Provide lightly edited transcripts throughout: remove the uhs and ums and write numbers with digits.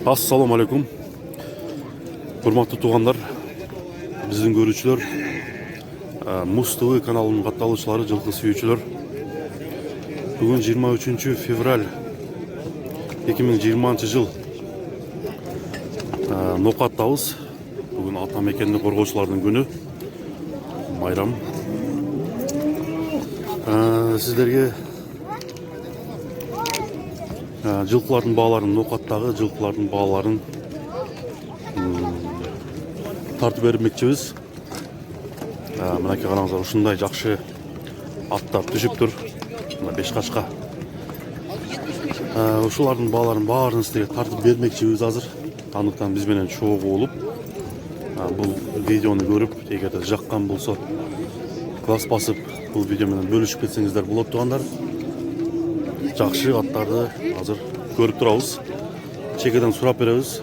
Assalamu alaikum. Hurmatlı туғандар, біздің көрушілер, Muz TV kanalының қаталушылары, жылқы сүйүүчүлөр. Бүгін 23 февраль 2020 жыл. Ноқаттабыз. Бүгін атамекенді қорғаушылардың күні. Майрам. Сіздерге жылқылардың бағаларын, ноқаттағы жылқылардың бағаларын тартып бермекчибиз. Мынакей қараңыздар, ушундай жакшы аттар түшүп тур. Мына 5 качка. Ушулардын бағаларын баарын сіздерге тартып бермекчибиз азыр. Андыктан биз менен чогуу болуп, бул видеону көрүп, эгерде жаккан болсо, класс басып, бул видео менен бөлүшүп кетсеңиздер болот тугандар. Жакшы аттарды азыр көрүп турабыз. Чекеден сурап беребиз.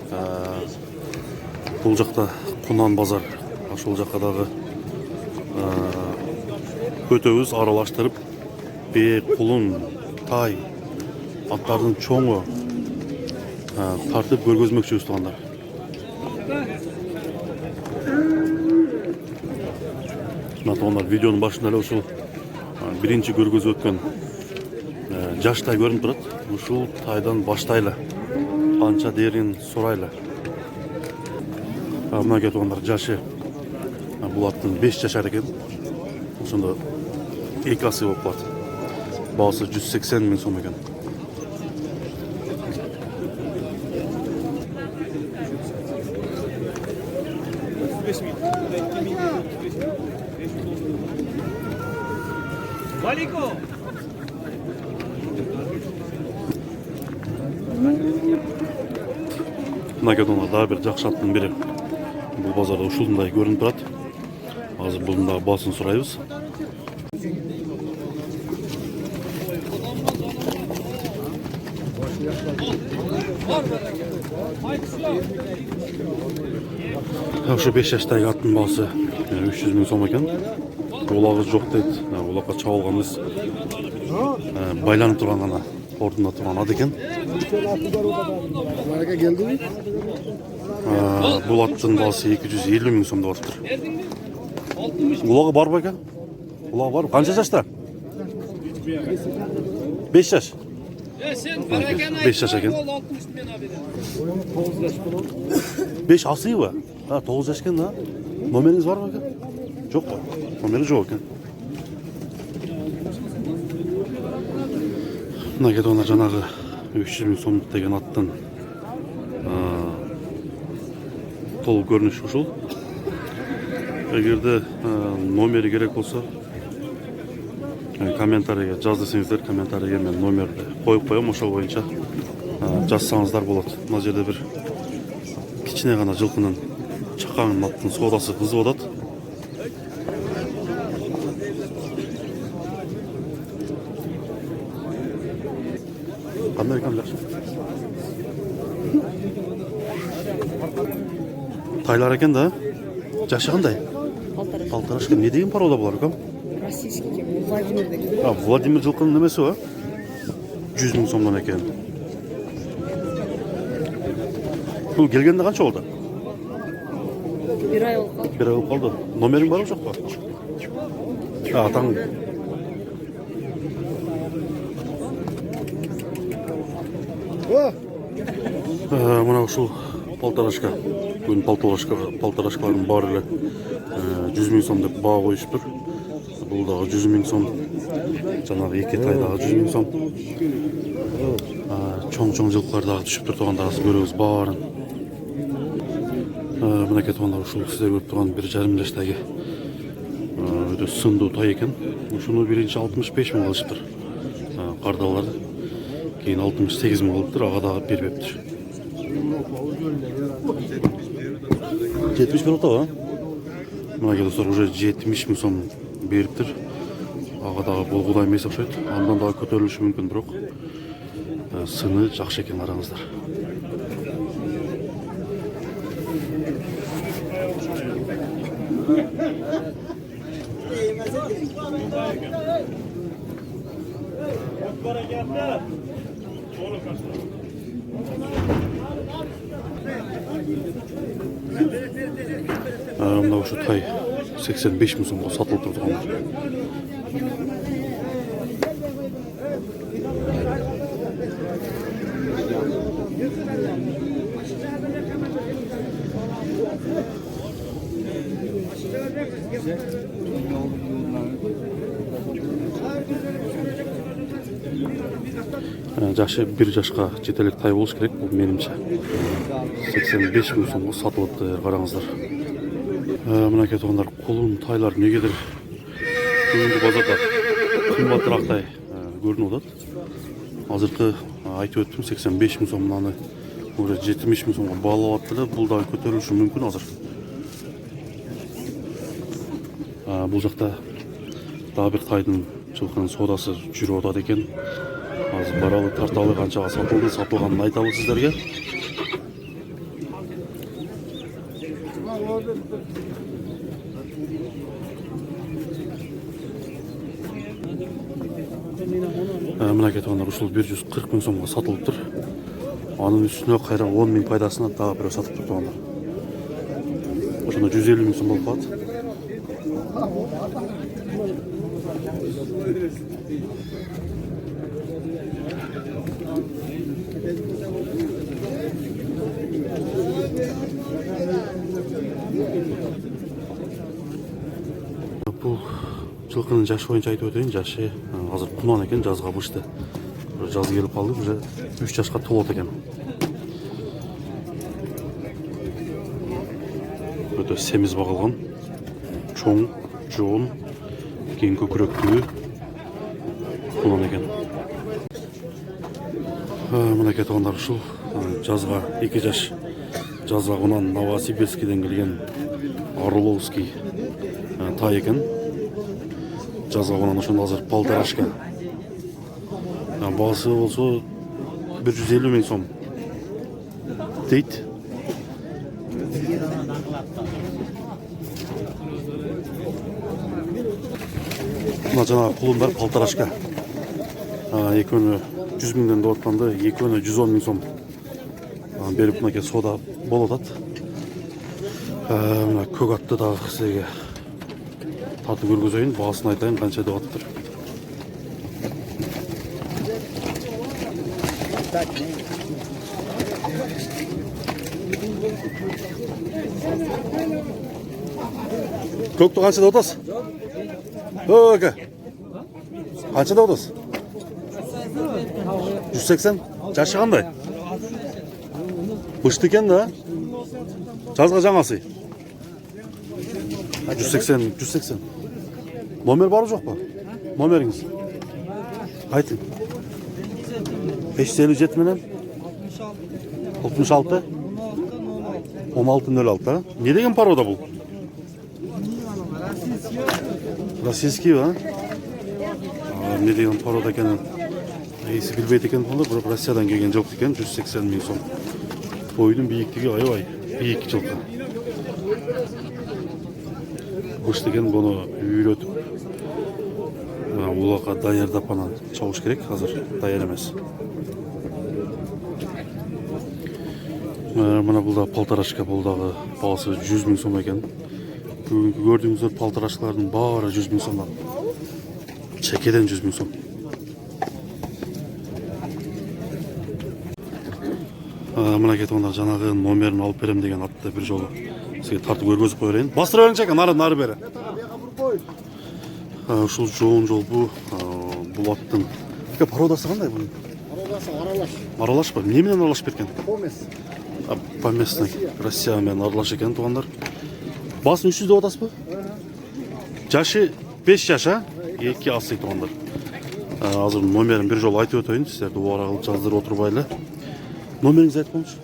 Бул жакта Кунан базар, ошол жакка дагы көтөбүз, аралаштырып, бек, кулун, тай аттардын чоңу тартып көргөзмөкчүбүз тугандар. Мына тугандар, видеонун башында эле ушул биринчи көргөзүп өткөн жаш тай көрүнүп турат. Ушул тайдан баштайлы, канча дерин сурайлы. Мынакей тугандар, жашы бул аттын 5 жашар экен. Ошондо 2 асы болуп калат. Баасы 180 000 сом экен. Мынакей тугандар, дагы бир жакшы аттын бири. Бул базарда ушундай көрүнүп турат. Азыр булдун дагы баасын сурайбыз. Ошо 5 жаштагы аттын баасы 300 000 сом экен. Улагы жок дейт. Улакка чабылган эмес. Байланып турган гана ордунда турган ат экен. Бул аттын баасы 250 000 сом деп атыптыр. Улагы бар беке? Улагы бар. Канча жашта? 5 жаш. 5 жаш экен. 5 асыйбы? 9 жаш экен да. Номериңиз бар беке? Жокпу? Номери жок экен. Мынакей тугандар, жанагы 300 000 сом деген аттын толук көрүнүш ушул. Эгерде номери керек болсо, комментарийге жаз десеңиздер, комментарийге мен номерди коюп коем, ошол боюнча жазсаңыздар болот. Мына жерде бир кичине гана жылкынын чакаңын аттын соодасы кызып атат. Кандай экен жакшы? Тайлар экен да? Жашы кандай? Полторашка. Не деген порода булар экен? Российский экен, Владимирдеки. Владимир жылкынын немеси ба? 100 000 сомдон экен. Бул келгенде канча болду? 1 ай болуп калды. 1 ай болуп калды. Номериң барбы жокпу? Атаң. Мына ушул полторашка. Бүгүн полторашкалардын баары эле 100 000 сом деп баа коюшуптур. Бул дагы 100 000 сом. Жанагы 2 тай дагы 100 000 сом. Чоң жылкылар дагы түшүп тур тугандар, көрөбүз баарын. Мынакей тугандар, ушул сиздер көрүп турган 1,5 жаштагы өтө сындуу тай экен. Ушуну биринчи 65 000 кылышыптыр. Кардалар. Кейін 68 000 кылыптыр, ага дагы бербептир. 70 000 отабы? Мынакей достор, уже 70 000 сом бериптир. Ага дагы болгудай эмес окшойт. Андан дагы көтөрүлүшү мүмкүн, бирок сыны жакшы экен, караңыздар. Mына ошо тай 85 миң сомго сатылып тур тугандар. Жашы 1 жашка жетелик тай болуш керек, бул менимче. 85 миң сомго сатылыпты, караңыздар. Мынакей тугандар, кулун тайлар негедир бүгүнкү базарда кымбатыраактай көрүнүп атат. Азыркы айтып өттүм 85 миң сом, мынаны уже 70 миң сомго баалап атты. Бул дагы көтөрүлүшү мүмкүн азыр. Бул жакта дагы бир тайдын жылкынын соодасы жүрүп атат экен. Азыр баралы тарталы канчага сатылды, сатылганын айталы сиздерге. Мынакей тугандар, ушул 140 миң сомго сатылыптыр. Анын үстүнө кайра 10 миң пайдасына дагы бирөө сатып тур тугандар. Ошондо 150 миң сом болуп калат. Бул жылкынын жашы боюнча айтып өтөйүн. Жашы азыр кунан экен, жазга бышты. Жаз келип калды, уже 3 жашка толот экен. Өтө семиз багылган, чоң, жоон, кең көкүрөктүү кунан экен. Мынакей тугандар, ушул жазга 2 жаш жазга кунан Новосибирскиден келген Орловский тай экен. Жазга кунан ошондо азыр полторашка. Баасы болсо 150 миң сом дейт. Мына жанагы кулундар полторашка. Экөөнү 100 миңден деп атканды, экөөнү 110 миң сом берип мынакей соода болуп атат. Мына көк атты дагы сизерге тартып көргөзөйүн, баасын айтайын канча деп атыптыр. Көктү канча деп атасыз? Ака. Канча деп атасыз? 180. Жашы кандай? Бышты экен да? Жазга жаңасы. 180. Номер бар жок па? Номериңиз? Айтың. 557 менен 66 1606. Не деген порода бул? Российский ба? Не деген порода экенин эси билбейт экен болду, бирок Россиядан келген жылкы экен, 180 миң сом. Бойдун бийиктиги аябай бийик жылкы. Быш деген буну үйрөтүп улакка даярдап анан чабыш керек, азыр даяр эмес. Мына бул да полторашка, бул дагы баасы 100 миң сом экен. Бүгүнкү көрдүңүздөр полторашкалардын баары 100 миң сомдон. Чекеден 100 миң сом. Мына кетип жанагы номерин алып берем деген атты бир жолу сизге тартып көргөзүп кое берейин. Бастыра бериңчи экен, нары бери. Ушул жоон жол бул аттын. Породасы кандай бунун? Породасы аралаш. Аралаш ба? Эмне менен аралашып кеткен? Помес. Помесный. Россия менен аралаш экен тугандар. Басын 300 деп атасызбы? Жашы 5 жаш, 2 асый тугандар. Азыр номерин бир жолу айтып өтөйүн, сиздерди убара кылып жаздырып отурбайлы. Номериңизди айтып коюңузчу.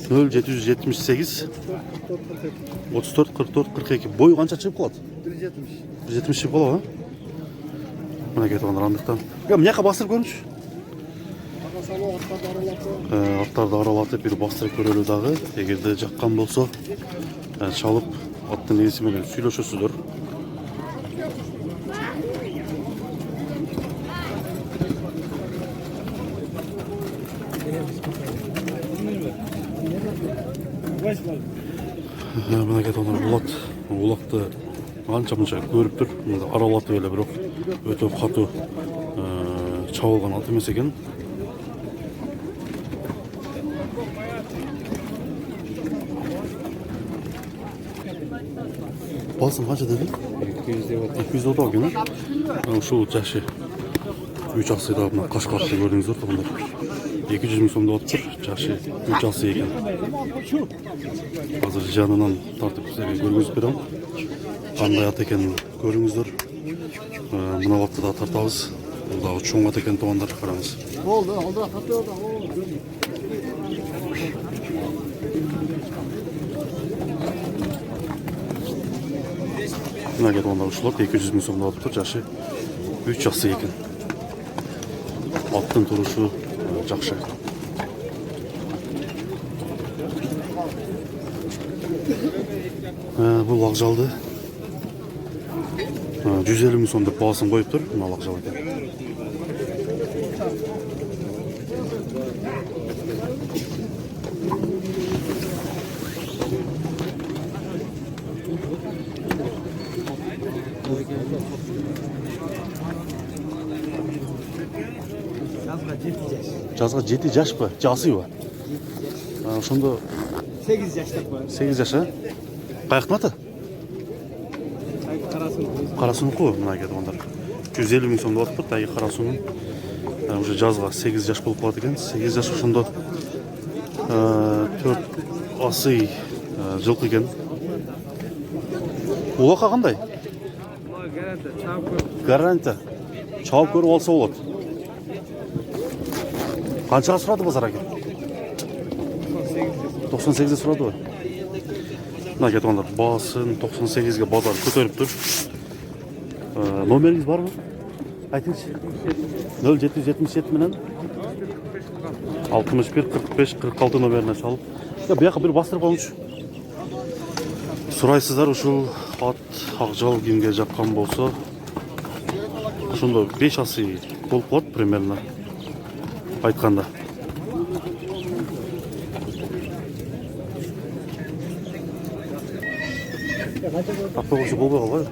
0778 34 44 42. Бою канча чыгып калат? 170 чыгып калат, Мына кетип андыктан. Мына жака бастырып көрүңүчү. Аттарды аралатып бир бастырып көрөлү дагы. Эгерде жаккан болсо, чалып аттын ээси менен сүйлөшөсүздөр. Мына кетондар болот. Улакты анча-мынча көрүп тур. Мында аралатып эле бирок өтө катуу чабылган ат эмес экен. Басын қанша деді? 200 деп екен. Ушул жашы 3 асыйда мына Кашкарда көрдүңүздөр тугандар. 200 миң сом деп атыптыр. Жашы 3 асы экен. Азыр жанынан тартып сизерге көргөзүп берем. Кандай ат экенин көрүңүздөр. Мына атты да тартабыз. Бул дагы чоң ат экен тугандар, караңыз. Болду, алдыра тартып Мына кетондар ушулар 200 миң сом деп атыптыр. Жашы 3 асы экен. Аттын турушу жакшы. Бул акжалды 150 миң сом деп баасын коюптур. Мына акжал экен. Жазга 7 жашпы? Жасыйбы? Ошондо 8 жаштык бар. 8 жаша? Каяктын аты? Карасунуку, мына кетондар. 150 миң сом деп атыптыр, тайы Карасунун. Уже жазга 8 жаш болуп калат экен. 8 жаш ошондо 4 асый жылкы экен. Улакка кандай? Гарантия. Чабып көрүп алса болот. Канчага сурады базар аке? 98 сурады. Мына кетондар баасын 98ге базар көтөрүптүр. Номериңиз барбы? Айтыңызчы. 0777 менен 61 45 46 номерине чалып. Бияка бир бастырып коюңчу. Сурайсыздар ушул ат акжал кимге жаккан болсо, ошондо 5 асы болуп калат примерно айтканда. Таппай койсо болбой калбайбы?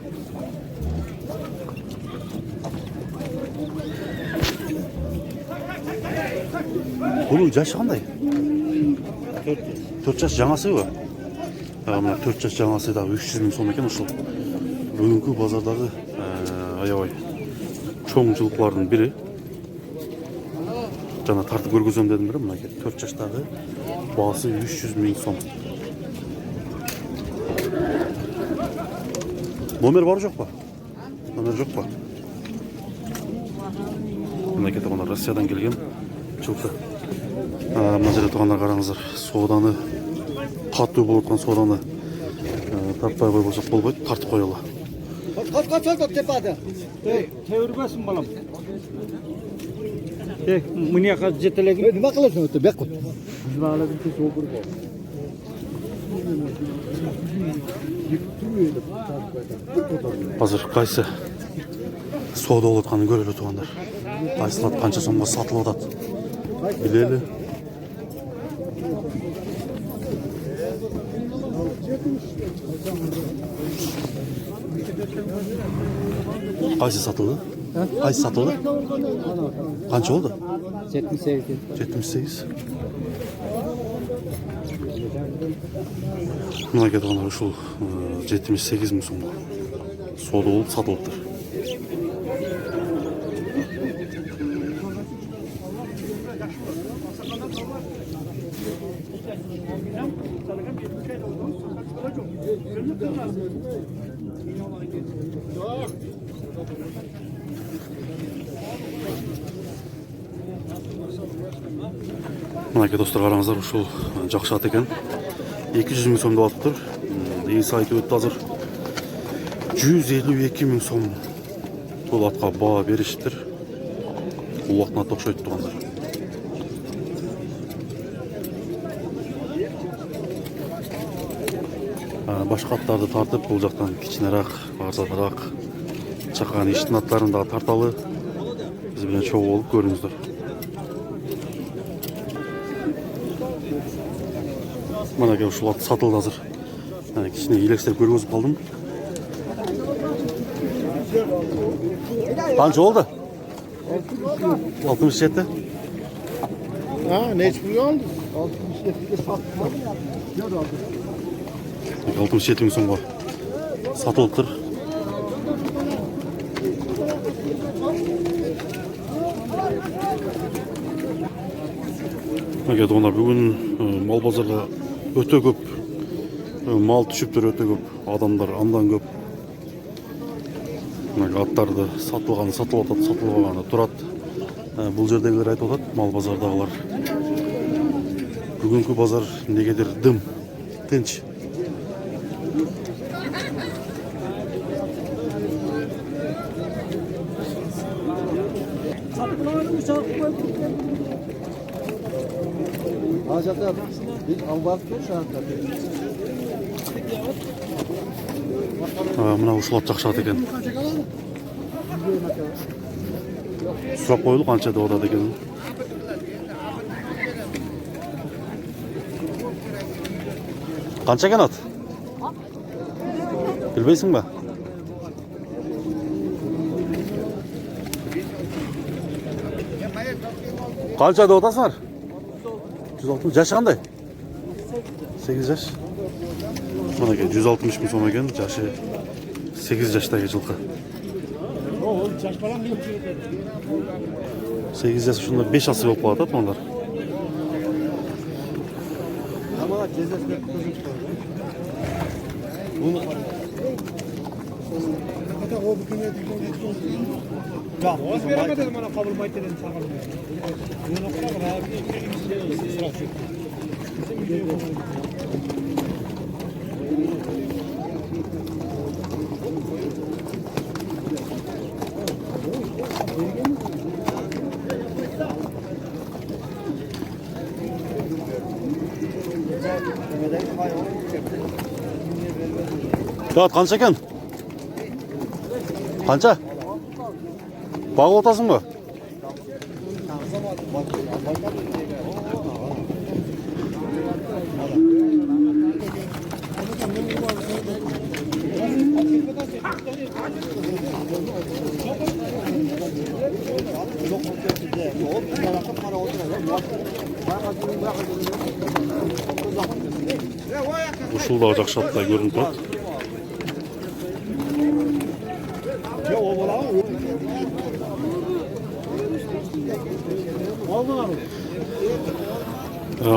Бунун жашы кандай? 4 жаш жаңасыбы? Мына 4 жаш жаңасы да 300 миң сом экен ушул. Бүгүнкү базардагы аябай чоң жылкылардын бири. Жана тартып көргөзөм дедим бир, мына 4 жаштагы баасы 300 миң сом. Номер бар жокпу? Номер жокпу? Мына кетондар Россиядан келген жылкы. Мына жерде тугандар караңыздар, сооданы катуу болуп аткан сооданы тартпай койбосок болбойт, тартып коелу. Кат тепады. Тевирбесин балам. Мына жака жетелегин. Неме кыласың өтө бек кот. Журналдын тез окуруп ал. Азыр кайсы соода болуп атканын көрөлү тугандар. Кайсылат канча сомго сатылып атат билели. Кайсы сатылды? Кайсы сатылды? Канча болду? 78. 78. Мына кетондар ушул 78 миң сомго соода болуп сатылыптыр. Мына достор караңыздар, ушул жакшы ат экен. 200 миң сом деп атыптыр. Ииси айтып өттү азыр 152 миң сом бул атка баа беришиптир. Улактын аты окшойт тугандар. Башка аттарды тартып, бул жактан кичинерээк, арзаныраак чакан иштин аттарын дагы тарталы. Биз менен чогуу болуп көрүңүздөр. Mana ушул ат сатылды азыр. Кичине елестеп көргөзүп калдым. Канча болду? 67. Ne çıkıyor aldı? 67'de sattım. 67 миң сомго сатылыптыр. Ona бүгүн мал базарга өтө көп мал түшүптүр, өтө көп адамдар андан көп. Аттарды сатылганы сатылып атат, сатылбаганы турат. Бул жердегилер айтып атат, мал базардагылар. Бүгүнкү базар негедир дым, тынч. Hacatlar bir albark yok şu anda. Мына ушул ат жакшы ат экен. Сурап коелу канча деп атат экен. Канча экен ат? Билбейсиңби? Канча деп атасыңар? 160. Жашы кандай? 8 жаш. Мына 160 миң сом экен, жашы 8 жаштагы жылкы. 8 жаш ушунда 5 асы болуп калат атмандар. Ama cezasını tutacak. Bunu hatta o bugün ne diyor? Ya, o vermedi bana kabul mayteden çağırdı. Bu nokta var abi. Sırası. Ат канча экен? Канча? Багып атасыңбы? Ушул да жакшы аттай көрүнүп турат.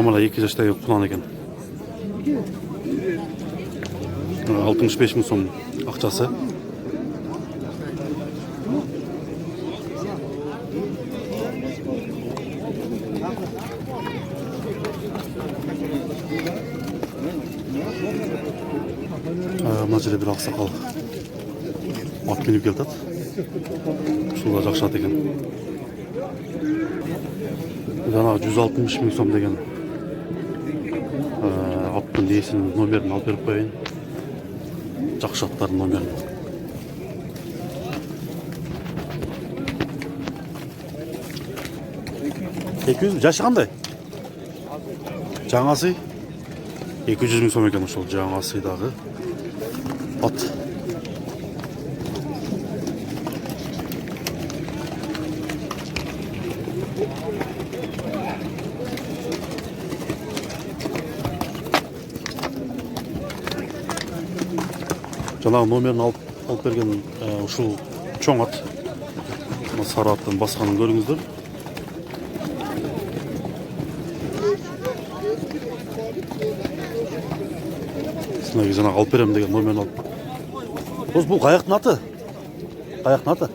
Мына 2 жаштагы кунан экен. 65 миң сом акчасы. Мына жерде бир аксакал ат минип келатат. Ушул да жакшы ат экен. Жана 160 миң сом деген аттын ээсинин номерин алып берип коеюн. Жакшы аттардын номерин. Жашы кандай? Жаңасы 200 миң сом экен ошол жаңасыдагы ат. Жанагы номерин алып берген ушул чоң ат. Сары аттын басканын көрүңүздөр. Синеги жанагы алып берем деген номерин алып. Бул каяктын аты? Каяктын аты?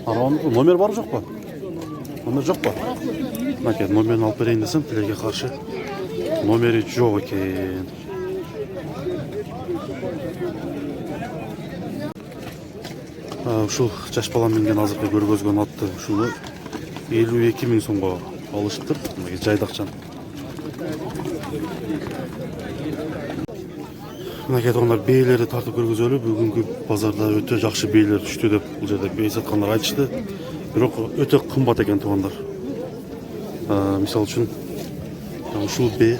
Араван. Номер бар жокпу? Номер жокпу? Мынакей номерин алып берейин десем, тилеге каршы номери жок экен. Ушул жаш бала менген азыркы көргөзгөн атты ушуну 52 миң сомго алышыптыр. Жайдакчан. Мынакей тоондар бээлерди тартып көргөзөлү. Бүгүнкү базарда өтө жакшы бээлер түштү деп бул жерде бей саткандар айтышты. Бирок өтө кымбат экен тоондар. Мисалы үчүн ушул бээ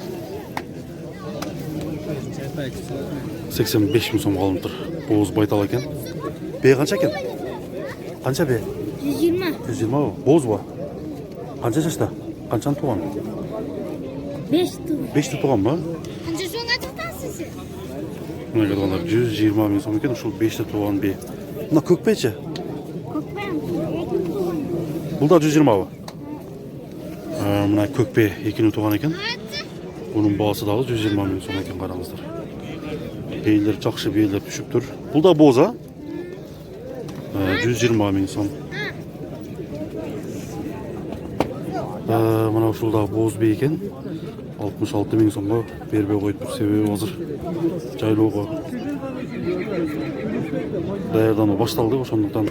85 мың сом қалып тұр. Боз байтал екен. Бе қанша екен? Қанша бе? 120. 120 боз ба? Қанша жашта? Қаншаны туған? 5 tur. 5-ті туған ба? Қанша соңға тұқтасыз? Мына кетқандар 120 мың сом екен. Ушыл 5-ті туған бе. Мына көк бе? Көкпен. Бұл да 120 ба? Мына көк бе екені туған екен. Бұның бағасы дағы 120 мың сом екен, қараңыздар. Бейлер жақсы бейлер түшіп тұр. Бұл да боз, а? 120 мың сом. Мына ушылда боз бе екен. 66 мың сомға бербей қойып тұр. Себебі азыр жайлауға даярдану башталды. Ошондуктан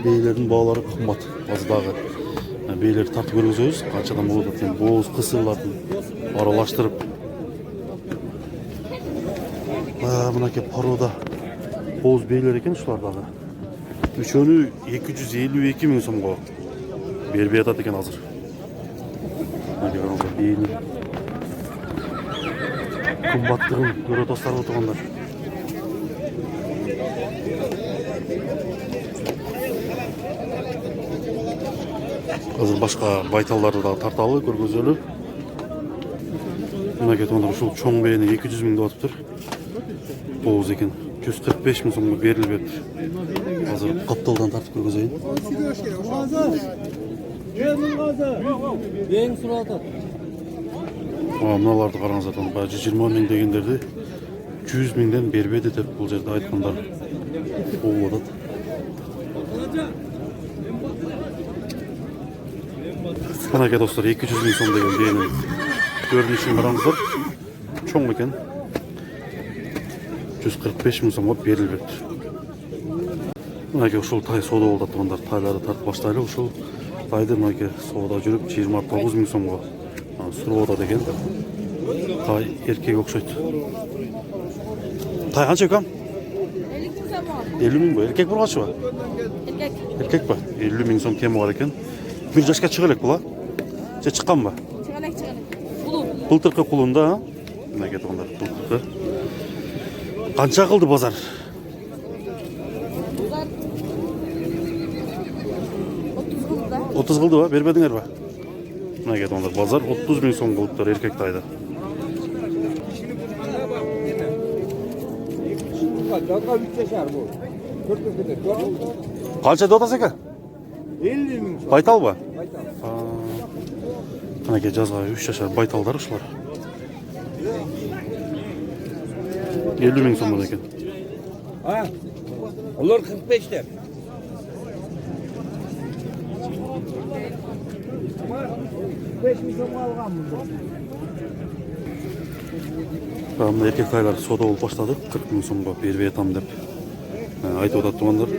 бейлердің бағалары қымбат. Аздағы бейлерді тартып көргіземіз. Қаншадан болады екен? Боз қысырларын аралаштырып. Мына кеп порода боз бейлер екен ушулардағы. Үшөөнү 252 мың сомға бербей атат екен азыр. Бейін қымбаттығын көрі достар отырғандар. Қазір башқа байталдарды да тарталы, көргізелі. Мына кетіп ондар ұшыл чоң бейіні 200 мың да атып тұр. Боз екен. 145 мың сомға беріліп еді. Қазір қапталдан тартып көргізейін. Ең сұрады. Мыналарды қараңыздар, 120 мың дегендерді 100 мыңден бербеді деп бұл жерде айтқандар болады. Қанеке достар, 200 мың сом деген бейінің көрінішін қараңыздар. Чоң екен. 145 мың сомға беріліп. Мынаке ұшыл тай сода болды тұрғандар. Тайларды тартып баштайлы. Ұшыл тайды мынаке сода жүріп 29 мың сомға сұрғода деген. Тай еркек оқшайды. Тай қанша өкам? 50 мың ба? Еркек бұрғашы ба? Еркек ба? 50 мың сом кемі бар екен. Bir жашқа шығылек бұл, а? Же шыққан ба? Шығалек. Былтырқы құлында, а? Мына кетіп ондар, былтырқы. Қанша қылды базар? 30 қылды ба? Бербедіңер ба? Мына кетіп ондар, базар 30 мың сом қылыптыр еркек тайды. Қанша дотасы екен? 50 мың. Байтал ба? Қанеке жазға 3 жашар байталдар ұшылар. 50 мың сомдан екен. Олар 45-тер. Мына еркек тайлар сода болып баштады. 40 мың сомға бербей атам деп айтып отады туғандар.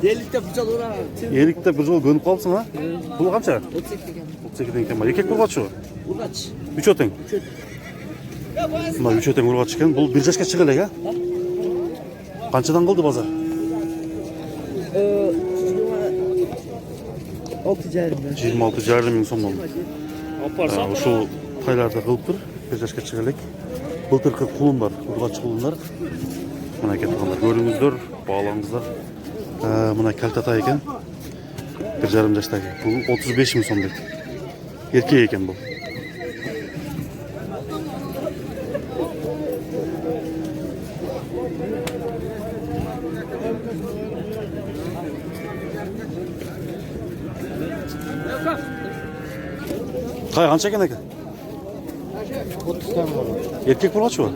Елікте бір жол ұра. Елікте бір жол көніп қалыпсың, а? Бұл қанша? 32 екен ба? Еркек ұрғатшы ба? Ұрғач. 3 өтең? Мына 3 өтең ұрғатшы екен. Бұл бір жашқа шығылек, а? Қаншадан қылды базар? 26,5 мың сомнан. Ошол тайларды қылып тұр. Bir жашқа шығылек. Былтырқы құлындар, ұрғатшы құлындар. Мына кетіп қандар көріңіздер, бағалаңыздар. Мына кәлтата екен. 1,5 жаштағы. Бұл 35 мың сом дейді. Еркек екен бұл. Тай қанша екен екен? 30 тан бар. Еркек болғатшы ба?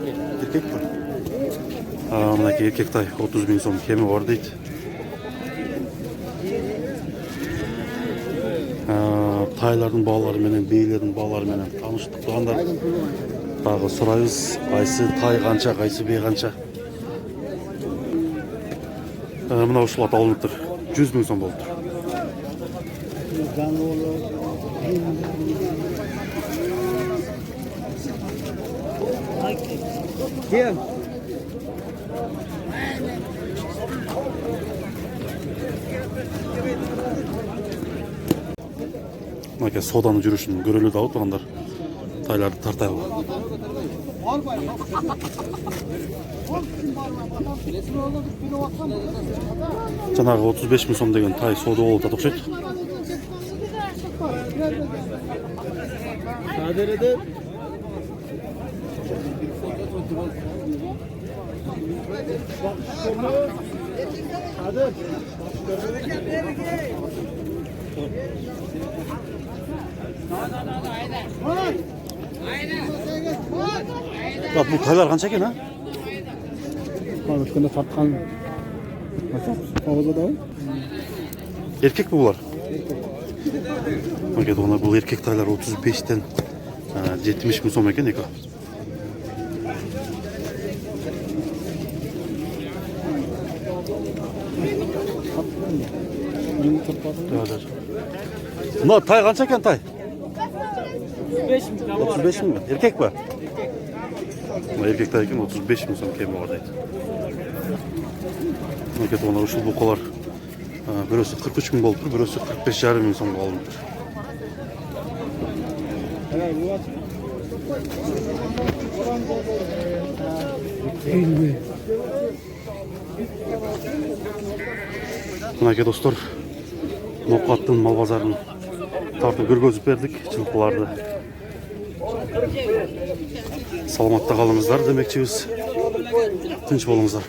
Еркек бар. Мынаке еркек тай 30 мың сом кемі бар дейді. Тайлардың бағалары менен, бейлердің бағалары менен таныштық тұрғандар. Дағы сұрайыз, қайсы тай қанша, қайсы бей қанша. Мына ұшылат алынып тұр. 100 мың сом болды. Кем? Maka sodanın жүрүшүн көрөлү да отургандар. Тайларды тартайлы. Жанагы 35 миң сом деген тай сода болуп атат окшойт. Bak bu taylar kança eкен, ha? Өткенде тартқан тоғызы да Erkek mi bular? Maket ona bu erkek taylar 35'ten 70 mi som eken eko. Bunlar tay kança eken tay? 35 mi? Erkek mi? Bu erkek tay eken 35 mi som kemi oradaydı. Maket ona uşul bukalar birisi 43 bin boldur, birisi 45,5 bin som alınır. Mınake dostlar, Noqattın mal bazarını tartıp görgözüp berdik, çılpılardı. Salamatта қалыңыздар демекчибиz. Тынч болуңуздар.